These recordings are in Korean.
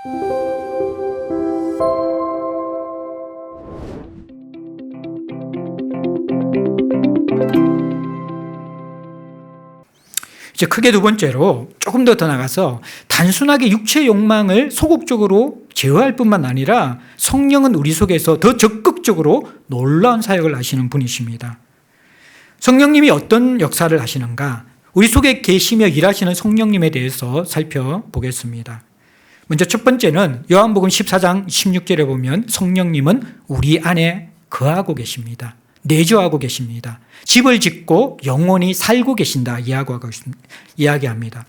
이제 크게 두 번째로 조금 더 나가서 단순하게 육체 욕망을 소극적으로 제어할 뿐만 아니라 성령은 우리 속에서 더 적극적으로 놀라운 사역을 하시는 분이십니다. 성령님이 어떤 역사를 하시는가? 우리 속에 계시며 일하시는 성령님에 대해서 살펴보겠습니다. 먼저 첫 번째는 요한복음 14장 16절에 보면 성령님은 우리 안에 거하고 계십니다. 내주하고 계십니다. 집을 짓고 영원히 살고 계신다 이야기합니다.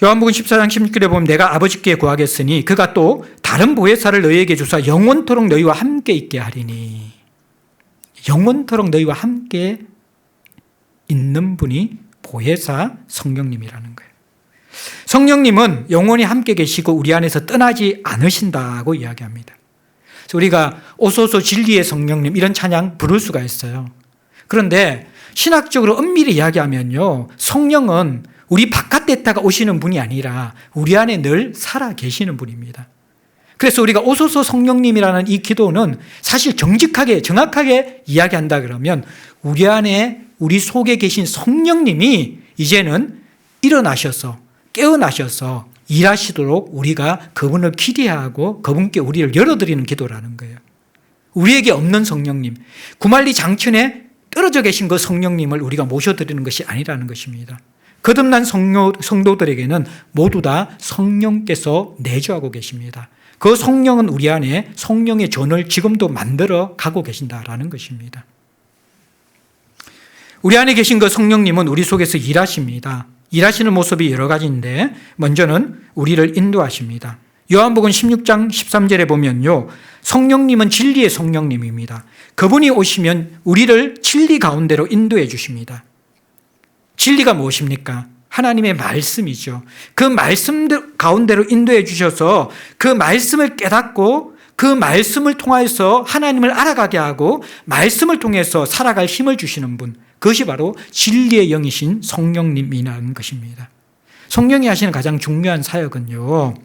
요한복음 14장 16절에 보면 내가 아버지께 구하겠으니 그가 또 다른 보혜사를 너희에게 주사 영원토록 너희와 함께 있게 하리니. 영원토록 너희와 함께 있는 분이 보혜사 성령님이라는 거예요. 성령님은 영원히 함께 계시고 우리 안에서 떠나지 않으신다고 이야기합니다. 그래서 우리가 오소서 진리의 성령님 이런 찬양 부를 수가 있어요. 그런데 신학적으로 엄밀히 이야기하면요, 성령은 우리 바깥에 있다가 오시는 분이 아니라 우리 안에 늘 살아 계시는 분입니다. 그래서 우리가 오소서 성령님이라는 이 기도는 사실 정확하게 이야기한다 그러면 우리 안에 우리 속에 계신 성령님이 이제는 일어나셔서 깨어나셔서 일하시도록 우리가 그분을 기대하고 그분께 우리를 열어드리는 기도라는 거예요. 우리에게 없는 성령님, 구말리 장천에 떨어져 계신 그 성령님을 우리가 모셔드리는 것이 아니라는 것입니다. 거듭난 성도들에게는 모두 다 성령께서 내주하고 계십니다. 그 성령은 우리 안에 성령의 전을 지금도 만들어 가고 계신다라는 것입니다. 우리 안에 계신 그 성령님은 우리 속에서 일하십니다. 일하시는 모습이 여러 가지인데 먼저는 우리를 인도하십니다. 요한복음 16장 13절에 보면요, 성령님은 진리의 성령님입니다. 그분이 오시면 우리를 진리 가운데로 인도해 주십니다. 진리가 무엇입니까? 하나님의 말씀이죠. 그 말씀 가운데로 인도해 주셔서 그 말씀을 깨닫고 그 말씀을 통해서 하나님을 알아가게 하고 말씀을 통해서 살아갈 힘을 주시는 분, 그것이 바로 진리의 영이신 성령님이라는 것입니다. 성령이 하시는 가장 중요한 사역은요,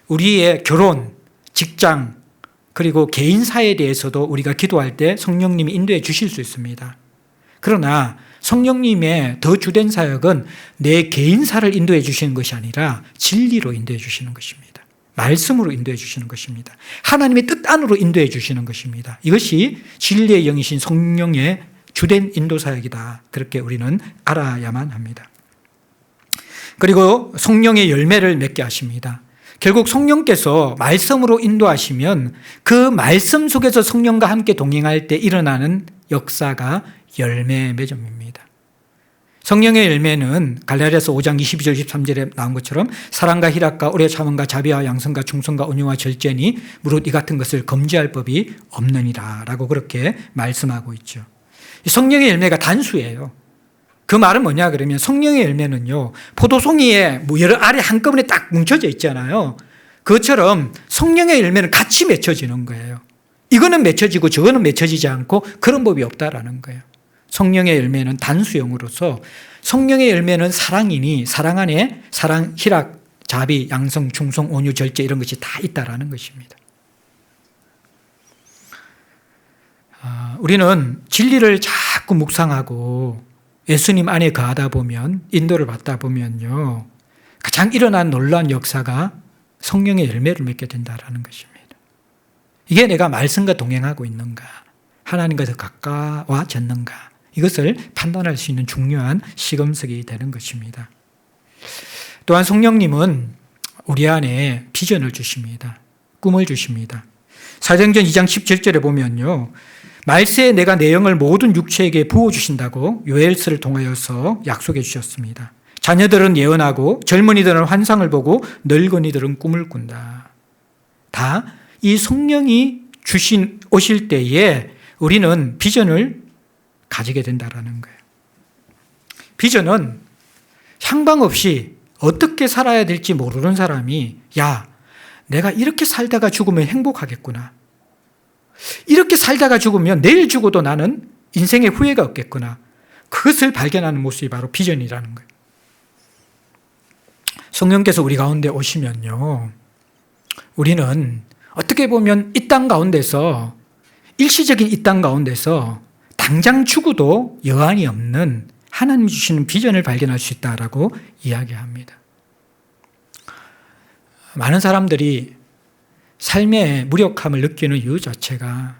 우리의 결혼, 직장, 그리고 개인사에 대해서도 우리가 기도할 때 성령님이 인도해 주실 수 있습니다. 그러나 성령님의 더 주된 사역은 내 개인사를 인도해 주시는 것이 아니라 진리로 인도해 주시는 것입니다. 말씀으로 인도해 주시는 것입니다. 하나님의 뜻 안으로 인도해 주시는 것입니다. 이것이 진리의 영이신 성령의 주된 인도 사역이다. 그렇게 우리는 알아야만 합니다. 그리고 성령의 열매를 맺게 하십니다. 결국 성령께서 말씀으로 인도하시면 그 말씀 속에서 성령과 함께 동행할 때 일어나는 역사가 열매 맺음입니다. 성령의 열매는 갈라디아서 5장 22절 23절에 나온 것처럼 사랑과 희락과 오래 참음과 자비와 양선과 충성과 온유와 절제니 무릇 이 같은 것을 금지할 법이 없느니라 라고 그렇게 말씀하고 있죠. 성령의 열매가 단수예요. 그 말은 뭐냐 그러면 성령의 열매는요, 포도송이에 여러 알이 한꺼번에 딱 뭉쳐져 있잖아요. 그것처럼 성령의 열매는 같이 맺혀지는 거예요. 이거는 맺혀지고 저거는 맺혀지지 않고 그런 법이 없다라는 거예요. 성령의 열매는 단수형으로서 성령의 열매는 사랑이니 사랑 안에 사랑, 희락, 자비, 양성, 충성, 온유, 절제 이런 것이 다 있다라는 것입니다. 우리는 진리를 자꾸 묵상하고 예수님 안에 거하다 보면, 인도를 받다 보면요, 가장 일어난 놀라운 역사가 성령의 열매를 맺게 된다라는 것입니다. 이게 내가 말씀과 동행하고 있는가, 하나님과 더 가까워졌는가, 이것을 판단할 수 있는 중요한 시금석이 되는 것입니다. 또한 성령님은 우리 안에 비전을 주십니다. 꿈을 주십니다. 사도행전 2장 17절에 보면요, 말세에 내가 내 영을 모든 육체에게 부어주신다고 요엘서를 통하여서 약속해 주셨습니다. 자녀들은 예언하고 젊은이들은 환상을 보고 늙은이들은 꿈을 꾼다. 다 이 성령이 오실 때에 우리는 비전을 가지게 된다는 거예요. 비전은 향방 없이 어떻게 살아야 될지 모르는 사람이, 야, 내가 이렇게 살다가 죽으면 행복하겠구나. 이렇게 살다가 죽으면 내일 죽어도 나는 인생에 후회가 없겠구나. 그것을 발견하는 모습이 바로 비전이라는 거예요. 성령께서 우리 가운데 오시면요, 우리는 어떻게 보면 이 땅 가운데서, 일시적인 이 땅 가운데서 당장 죽어도 여한이 없는 하나님 주시는 비전을 발견할 수 있다라고 이야기합니다. 많은 사람들이 삶의 무력함을 느끼는 이유 자체가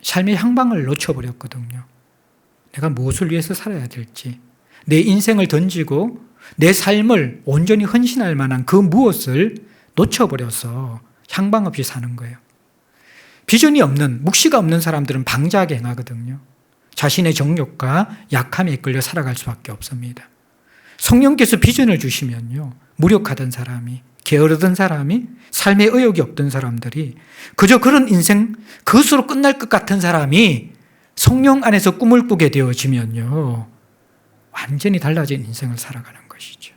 삶의 향방을 놓쳐버렸거든요. 내가 무엇을 위해서 살아야 될지, 내 인생을 던지고 내 삶을 온전히 헌신할 만한 그 무엇을 놓쳐버려서 향방 없이 사는 거예요. 비전이 없는, 묵시가 없는 사람들은 방자하게 행하거든요. 자신의 정욕과 약함에 이끌려 살아갈 수밖에 없습니다. 성령께서 비전을 주시면요, 무력하던 사람이, 게으르던 사람이, 삶에 의욕이 없던 사람들이, 그저 그런 인생, 그것으로 끝날 것 같은 사람이 성령 안에서 꿈을 꾸게 되어지면요, 완전히 달라진 인생을 살아가는 것이죠.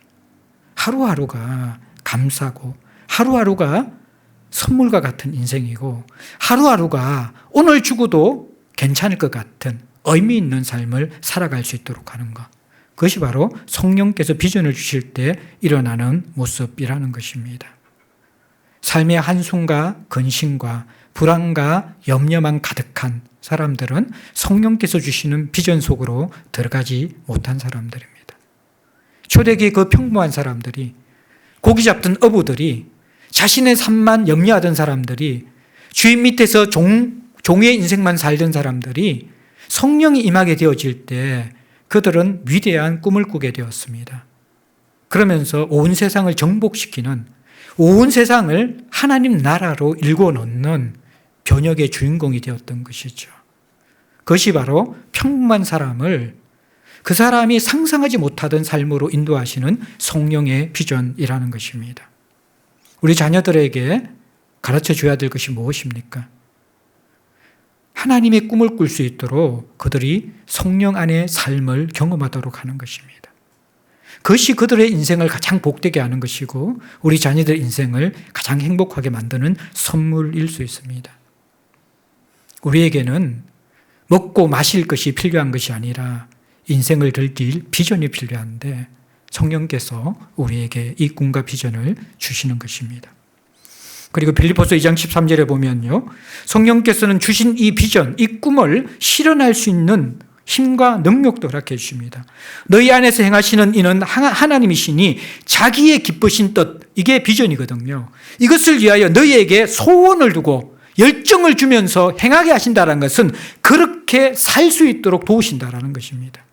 하루하루가 감사고, 하루하루가 선물과 같은 인생이고, 하루하루가 오늘 죽어도 괜찮을 것 같은 의미 있는 삶을 살아갈 수 있도록 하는 것. 그것이 바로 성령께서 비전을 주실 때 일어나는 모습이라는 것입니다. 삶의 한숨과 근심과 불안과 염려만 가득한 사람들은 성령께서 주시는 비전 속으로 들어가지 못한 사람들입니다. 초대기의 그 평범한 사람들이, 고기 잡던 어부들이, 자신의 삶만 염려하던 사람들이, 주인 밑에서 종의 인생만 살던 사람들이 성령이 임하게 되어질 때 그들은 위대한 꿈을 꾸게 되었습니다. 그러면서 온 세상을 정복시키는, 온 세상을 하나님 나라로 일궈 놓는 변혁의 주인공이 되었던 것이죠. 그것이 바로 평범한 사람을 그 사람이 상상하지 못하던 삶으로 인도하시는 성령의 비전이라는 것입니다. 우리 자녀들에게 가르쳐 줘야 될 것이 무엇입니까? 하나님의 꿈을 꿀 수 있도록 그들이 성령 안의 삶을 경험하도록 하는 것입니다. 그것이 그들의 인생을 가장 복되게 하는 것이고, 우리 자녀들의 인생을 가장 행복하게 만드는 선물일 수 있습니다. 우리에게는 먹고 마실 것이 필요한 것이 아니라 인생을 즐길 비전이 필요한데, 성령께서 우리에게 이 꿈과 비전을 주시는 것입니다. 그리고 빌립보서 2장 13절에 보면요, 성령께서는 주신 이 비전, 이 꿈을 실현할 수 있는 힘과 능력도 허락해 주십니다. 너희 안에서 행하시는 이는 하나님이시니 자기의 기쁘신 뜻, 이게 비전이거든요. 이것을 위하여 너희에게 소원을 두고 열정을 주면서 행하게 하신다는 것은 그렇게 살 수 있도록 도우신다는 것입니다.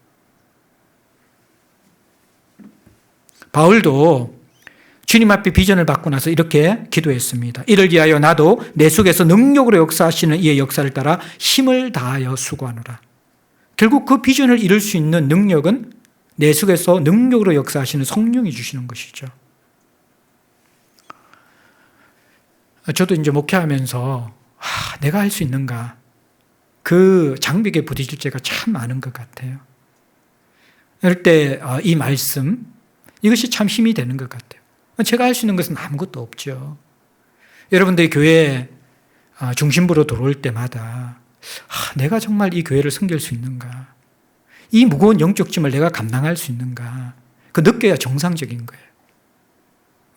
바울도 주님 앞에 비전을 받고 나서 이렇게 기도했습니다. 이를 위하여 나도 내 속에서 능력으로 역사하시는 이의 역사를 따라 힘을 다하여 수고하노라. 결국 그 비전을 이룰 수 있는 능력은 내 속에서 능력으로 역사하시는 성령이 주시는 것이죠. 저도 이제 목회하면서 내가 할 수 있는가, 그 장벽에 부딪힐 때가 참 많은 것 같아요. 이럴 때 이 말씀, 이것이 참 힘이 되는 것 같아요. 제가 할 수 있는 것은 아무것도 없죠. 여러분들이 교회 중심부로 들어올 때마다 내가 정말 이 교회를 섬길 수 있는가, 이 무거운 영적 짐을 내가 감당할 수 있는가, 그 느껴야 정상적인 거예요.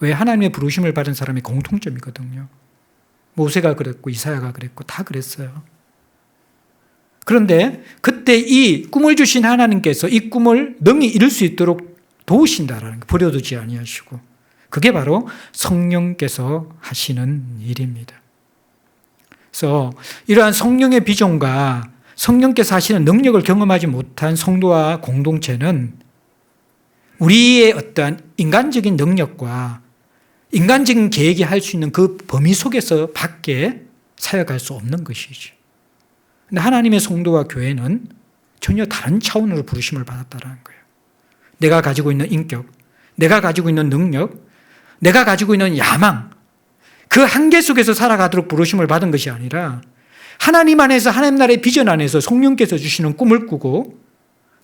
왜? 하나님의 부르심을 받은 사람이 공통점이거든요. 모세가 그랬고 이사야가 그랬고 다 그랬어요. 그런데 그때 이 꿈을 주신 하나님께서 이 꿈을 능히 이룰 수 있도록 도우신다라는 거, 버려두지 아니하시고, 그게 바로 성령께서 하시는 일입니다. 그래서 이러한 성령의 비전과 성령께서 하시는 능력을 경험하지 못한 성도와 공동체는 우리의 어떠한 인간적인 능력과 인간적인 계획이 할 수 있는 그 범위 속에서 밖에 사역할 수 없는 것이죠. 그런데 하나님의 성도와 교회는 전혀 다른 차원으로 부르심을 받았다는 거예요. 내가 가지고 있는 인격, 내가 가지고 있는 능력, 내가 가지고 있는 야망, 그 한계 속에서 살아가도록 부르심을 받은 것이 아니라 하나님 안에서, 하나님 나라의 비전 안에서 성령께서 주시는 꿈을 꾸고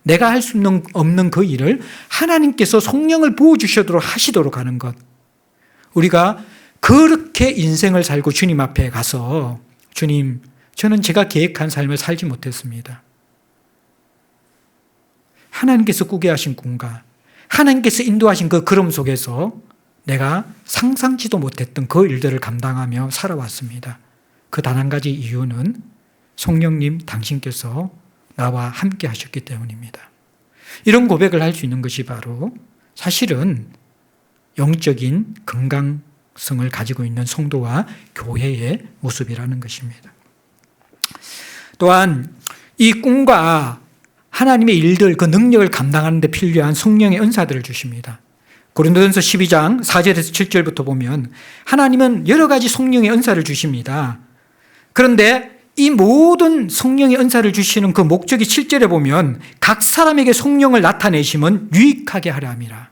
내가 할 수 없는 그 일을 하나님께서 성령을 부어주시도록 하시도록 하는 것. 우리가 그렇게 인생을 살고 주님 앞에 가서, 주님, 저는 제가 계획한 삶을 살지 못했습니다. 하나님께서 꾸게 하신 꿈과 하나님께서 인도하신 그 걸음 속에서 내가 상상치도 못했던 그 일들을 감당하며 살아왔습니다. 그 단 한 가지 이유는 성령님 당신께서 나와 함께 하셨기 때문입니다. 이런 고백을 할 수 있는 것이 바로 사실은 영적인 건강성을 가지고 있는 성도와 교회의 모습이라는 것입니다. 또한 이 꿈과 하나님의 일들, 그 능력을 감당하는 데 필요한 성령의 은사들을 주십니다. 고린도전서 12장 4절에서 7절부터 보면 하나님은 여러 가지 성령의 은사를 주십니다. 그런데 이 모든 성령의 은사를 주시는 그 목적이 7절에 보면 각 사람에게 성령을 나타내심은 유익하게 하려 함이라.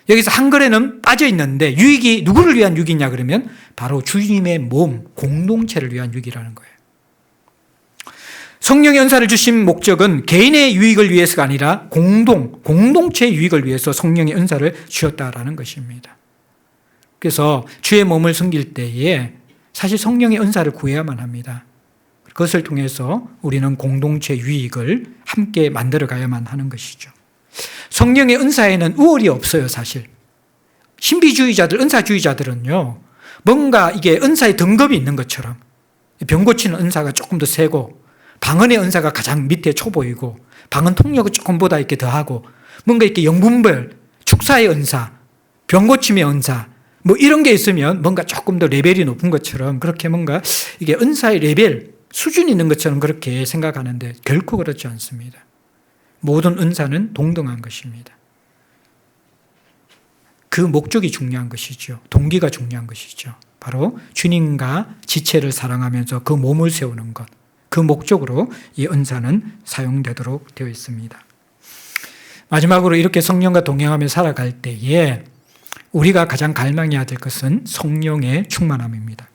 여기서 한글에는 빠져 있는데 유익이 누구를 위한 유익이냐 그러면 바로 주님의 몸, 공동체를 위한 유익이라는 거예요. 성령의 은사를 주신 목적은 개인의 유익을 위해서가 아니라 공동체의 유익을 위해서 성령의 은사를 주셨다라는 것입니다. 그래서 주의 몸을 섬길 때에 사실 성령의 은사를 구해야만 합니다. 그것을 통해서 우리는 공동체 유익을 함께 만들어 가야만 하는 것이죠. 성령의 은사에는 우월이 없어요, 사실. 신비주의자들, 은사주의자들은요, 뭔가 이게 은사의 등급이 있는 것처럼 병 고치는 은사가 조금 더 세고 방언의 은사가 가장 밑에 초보이고 방언 통역을 조금보다 이렇게 더하고 뭔가 이렇게 영분별, 축사의 은사, 병 고침의 은사 뭐 이런 게 있으면 뭔가 조금 더 레벨이 높은 것처럼 그렇게 뭔가 이게 은사의 레벨, 수준이 있는 것처럼 그렇게 생각하는데 결코 그렇지 않습니다. 모든 은사는 동등한 것입니다. 그 목적이 중요한 것이죠. 동기가 중요한 것이죠. 바로 주님과 지체를 사랑하면서 그 몸을 세우는 것. 그 목적으로 이 은사는 사용되도록 되어 있습니다. 마지막으로 이렇게 성령과 동행하며 살아갈 때에 우리가 가장 갈망해야 될 것은 성령의 충만함입니다.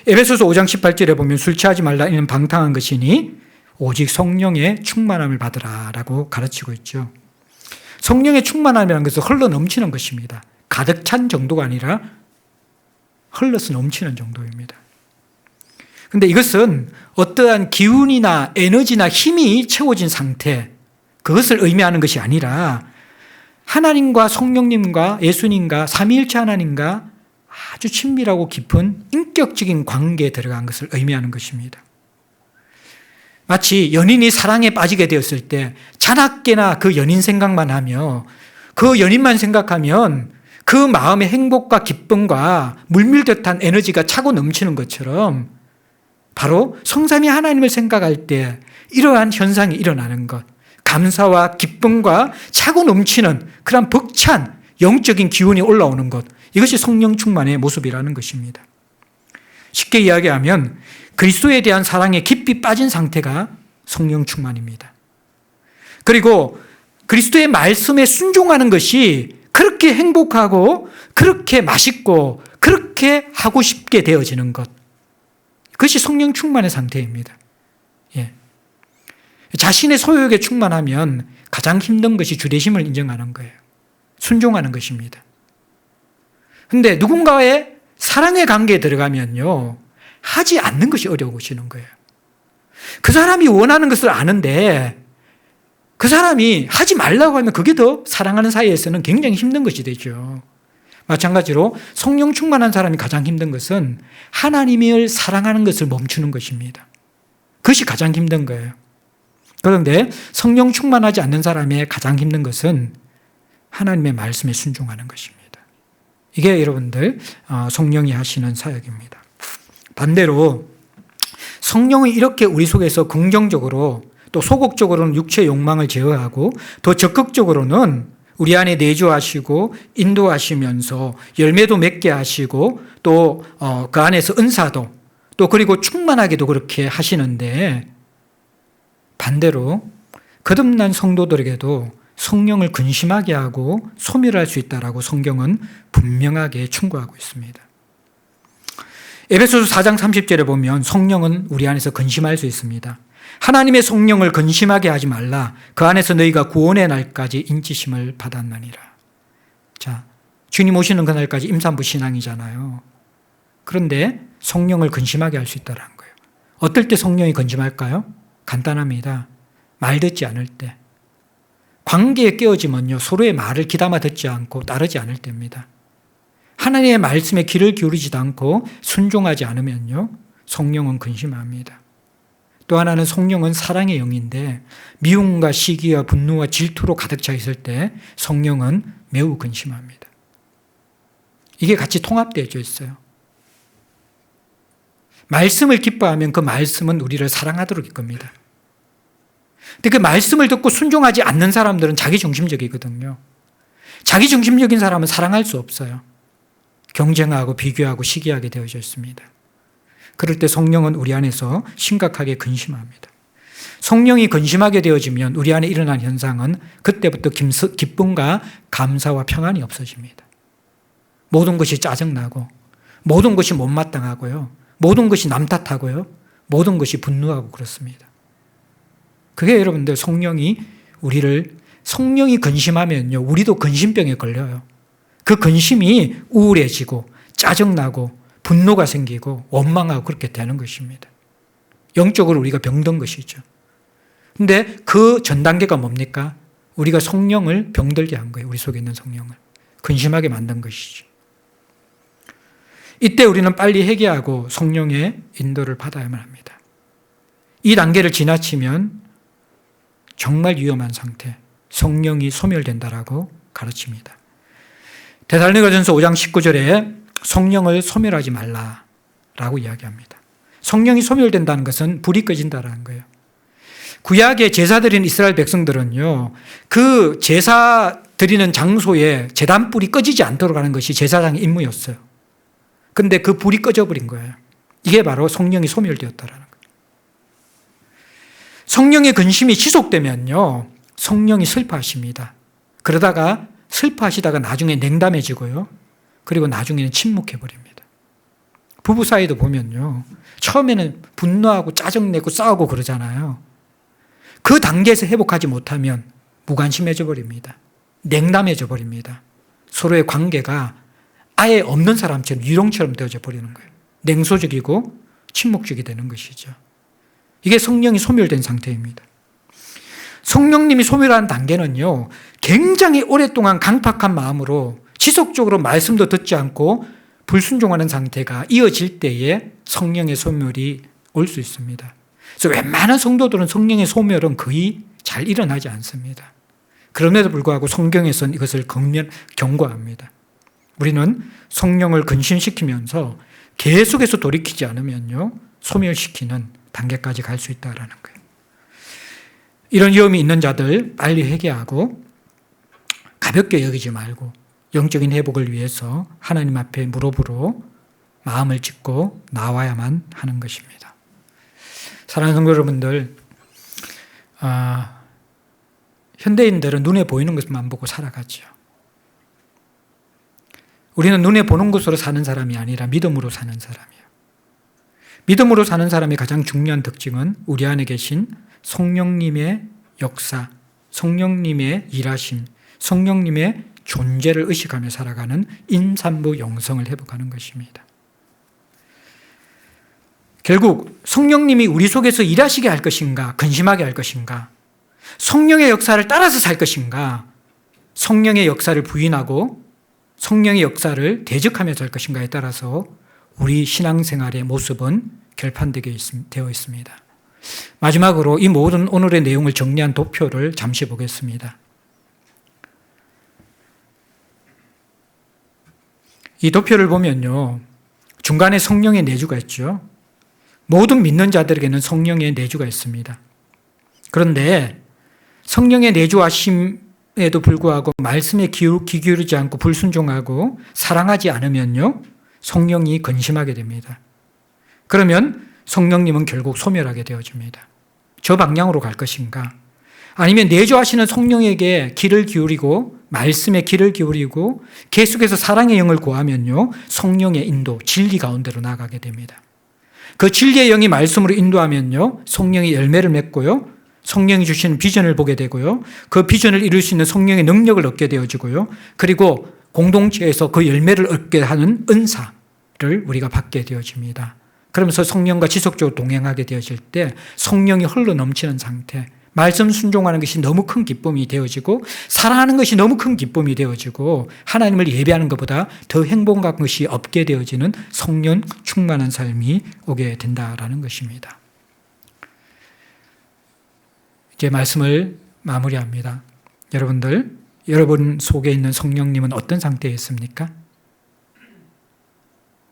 에베소서 5장 18절에 보면 술 취하지 말라 이는 방탕한 것이니 오직 성령의 충만함을 받으라라고 가르치고 있죠. 성령의 충만함이라는 것은 흘러 넘치는 것입니다. 가득 찬 정도가 아니라 흘러서 넘치는 정도입니다. 그런데 이것은 어떠한 기운이나 에너지나 힘이 채워진 상태, 그것을 의미하는 것이 아니라 하나님과 성령님과 예수님과 삼위일체 하나님과 아주 친밀하고 깊은 인격적인 관계에 들어간 것을 의미하는 것입니다. 마치 연인이 사랑에 빠지게 되었을 때 자나깨나 그 연인 생각만 하며 그 연인만 생각하면 그 마음의 행복과 기쁨과 물밀듯한 에너지가 차고 넘치는 것처럼 바로 성삼위 하나님을 생각할 때 이러한 현상이 일어나는 것, 감사와 기쁨과 차고 넘치는 그런 벅찬 영적인 기운이 올라오는 것, 이것이 성령 충만의 모습이라는 것입니다. 쉽게 이야기하면 그리스도에 대한 사랑에 깊이 빠진 상태가 성령 충만입니다. 그리고 그리스도의 말씀에 순종하는 것이 그렇게 행복하고 그렇게 맛있고 그렇게 하고 싶게 되어지는 것, 그것이 성령 충만의 상태입니다. 예. 자신의 소욕에 충만하면 가장 힘든 것이 주대심을 인정하는 거예요. 순종하는 것입니다. 그런데 누군가의 사랑의 관계에 들어가면요, 하지 않는 것이 어려우시는 거예요. 그 사람이 원하는 것을 아는데 그 사람이 하지 말라고 하면 그게 더 사랑하는 사이에서는 굉장히 힘든 것이 되죠. 마찬가지로 성령 충만한 사람이 가장 힘든 것은 하나님을 사랑하는 것을 멈추는 것입니다. 그것이 가장 힘든 거예요. 그런데 성령 충만하지 않는 사람의 가장 힘든 것은 하나님의 말씀에 순종하는 것입니다. 이게 여러분들 성령이 하시는 사역입니다. 반대로 성령이 이렇게 우리 속에서 긍정적으로 또 소극적으로는 육체의 욕망을 제어하고 더 적극적으로는 우리 안에 내주하시고 인도하시면서 열매도 맺게 하시고 또 그 안에서 은사도 또 그리고 충만하게도 그렇게 하시는데 반대로 거듭난 성도들에게도 성령을 근심하게 하고 소멸할 수 있다라고 성경은 분명하게 충고하고 있습니다. 에베소서 4장 30절에 보면 성령은 우리 안에서 근심할 수 있습니다. 하나님의 성령을 근심하게 하지 말라. 그 안에서 너희가 구원의 날까지 인치심을 받았느니라. 자, 주님 오시는 그날까지 임산부 신앙이잖아요. 그런데 성령을 근심하게 할 수 있다는 거예요. 어떨 때 성령이 근심할까요? 간단합니다. 말 듣지 않을 때. 관계에 깨어지면요, 서로의 말을 귀담아 듣지 않고 따르지 않을 때입니다. 하나님의 말씀에 귀를 기울이지도 않고 순종하지 않으면요, 성령은 근심합니다. 또 하나는 성령은 사랑의 영인데 미움과 시기와 분노와 질투로 가득 차 있을 때 성령은 매우 근심합니다. 이게 같이 통합되어 있어요. 말씀을 기뻐하면 그 말씀은 우리를 사랑하도록 이끕니다. 근데 그 말씀을 듣고 순종하지 않는 사람들은 자기중심적이거든요. 자기중심적인 사람은 사랑할 수 없어요. 경쟁하고 비교하고 시기하게 되어져 있습니다. 그럴 때 성령은 우리 안에서 심각하게 근심합니다. 성령이 근심하게 되어지면 우리 안에 일어난 현상은 그때부터 기쁨과 감사와 평안이 없어집니다. 모든 것이 짜증나고, 모든 것이 못마땅하고요, 모든 것이 남 탓하고요, 모든 것이 분노하고 그렇습니다. 그게 여러분들 성령이 근심하면요, 우리도 근심병에 걸려요. 그 근심이 우울해지고 짜증나고 분노가 생기고 원망하고 그렇게 되는 것입니다. 영적으로 우리가 병든 것이죠. 근데 그 전 단계가 뭡니까? 우리가 성령을 병들게 한 거예요. 우리 속에 있는 성령을. 근심하게 만든 것이죠. 이때 우리는 빨리 회개하고 성령의 인도를 받아야만 합니다. 이 단계를 지나치면 정말 위험한 상태, 성령이 소멸된다라고 가르칩니다. 데살로니가전서 5장 19절에 성령을 소멸하지 말라라고 이야기합니다. 성령이 소멸된다는 것은 불이 꺼진다는 거예요. 구약의 제사 드리는 이스라엘 백성들은요, 그 제사 드리는 장소에 제단불이 꺼지지 않도록 하는 것이 제사장의 임무였어요. 그런데 그 불이 꺼져버린 거예요. 이게 바로 성령이 소멸되었다라는 거예요. 성령의 근심이 지속되면요, 성령이 슬퍼하십니다. 그러다가 슬퍼하시다가 나중에 냉담해지고요, 그리고 나중에는 침묵해버립니다. 부부 사이도 보면요, 처음에는 분노하고 짜증내고 싸우고 그러잖아요. 그 단계에서 회복하지 못하면 무관심해져 버립니다. 냉담해져 버립니다. 서로의 관계가 아예 없는 사람처럼 유령처럼 되어져 버리는 거예요. 냉소적이고 침묵적이 되는 것이죠. 이게 성령이 소멸된 상태입니다. 성령님이 소멸한 단계는요, 굉장히 오랫동안 강팍한 마음으로 지속적으로 말씀도 듣지 않고 불순종하는 상태가 이어질 때에 성령의 소멸이 올 수 있습니다. 그래서 웬만한 성도들은 성령의 소멸은 거의 잘 일어나지 않습니다. 그럼에도 불구하고 성경에서는 이것을 경고합니다. 우리는 성령을 근심시키면서 계속해서 돌이키지 않으면요, 소멸시키는 단계까지 갈 수 있다는 거예요. 이런 위험이 있는 자들 빨리 회개하고 가볍게 여기지 말고 영적인 회복을 위해서 하나님 앞에 무릎으로 마음을 짚고 나와야만 하는 것입니다. 사랑하는 성도 여러분들, 현대인들은 눈에 보이는 것만 보고 살아가죠. 우리는 눈에 보는 것으로 사는 사람이 아니라 믿음으로 사는 사람이에요. 믿음으로 사는 사람의 가장 중요한 특징은 우리 안에 계신 성령님의 역사, 성령님의 일하심, 성령님의 존재를 의식하며 살아가는 임산부 영성을 회복하는 것입니다. 결국 성령님이 우리 속에서 일하시게 할 것인가, 근심하게 할 것인가, 성령의 역사를 따라서 살 것인가, 성령의 역사를 부인하고 성령의 역사를 대적하며 살 것인가에 따라서 우리 신앙생활의 모습은 결판되게 되어 있습니다. 마지막으로 이 모든 오늘의 내용을 정리한 도표를 잠시 보겠습니다. 이 도표를 보면요, 중간에 성령의 내주가 있죠. 모든 믿는 자들에게는 성령의 내주가 있습니다. 그런데 성령의 내주하심에도 불구하고 말씀에 귀 기울이지 않고 불순종하고 사랑하지 않으면요, 성령이 근심하게 됩니다. 그러면 성령님은 결국 소멸하게 되어집니다. 저 방향으로 갈 것인가? 아니면 내주하시는 성령에게 귀를 기울이고 말씀에 귀를 기울이고 계속해서 사랑의 영을 구하면요, 성령의 인도, 진리 가운데로 나가게 됩니다. 그 진리의 영이 말씀으로 인도하면요, 성령이 열매를 맺고요, 성령이 주시는 비전을 보게 되고요, 그 비전을 이룰 수 있는 성령의 능력을 얻게 되어지고요, 그리고 공동체에서 그 열매를 얻게 하는 은사를 우리가 받게 되어집니다. 그러면서 성령과 지속적으로 동행하게 되어질 때 성령이 흘러 넘치는 상태, 말씀 순종하는 것이 너무 큰 기쁨이 되어지고 사랑하는 것이 너무 큰 기쁨이 되어지고 하나님을 예배하는 것보다 더 행복한 것이 없게 되어지는 성령 충만한 삶이 오게 된다라는 것입니다. 이제 말씀을 마무리합니다. 여러분 속에 있는 성령님은 어떤 상태에 있습니까?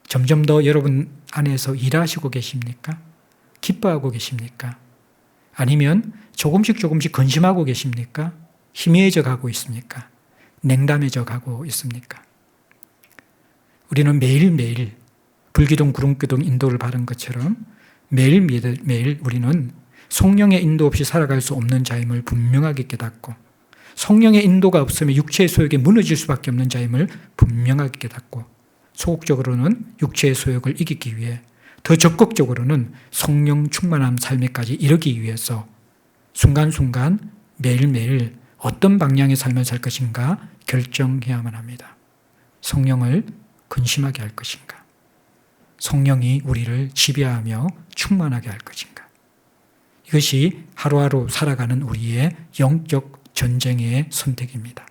점점 더 여러분 안에서 일하시고 계십니까? 기뻐하고 계십니까? 아니면 조금씩 근심하고 계십니까? 희미해져 가고 있습니까? 냉담해져 가고 있습니까? 우리는 매일매일 불기둥 구름기둥 인도를 받은 것처럼 매일매일 우리는 성령의 인도 없이 살아갈 수 없는 자임을 분명하게 깨닫고 성령의 인도가 없으면 육체의 소욕에 무너질 수밖에 없는 자임을 분명하게 깨닫고 소극적으로는 육체의 소욕을 이기기 위해 더 적극적으로는 성령 충만한 삶에까지 이르기 위해서 순간순간 매일매일 어떤 방향의 삶을 살 것인가 결정해야만 합니다. 성령을 근심하게 할 것인가? 성령이 우리를 지배하며 충만하게 할 것인가? 이것이 하루하루 살아가는 우리의 영적 전쟁의 선택입니다.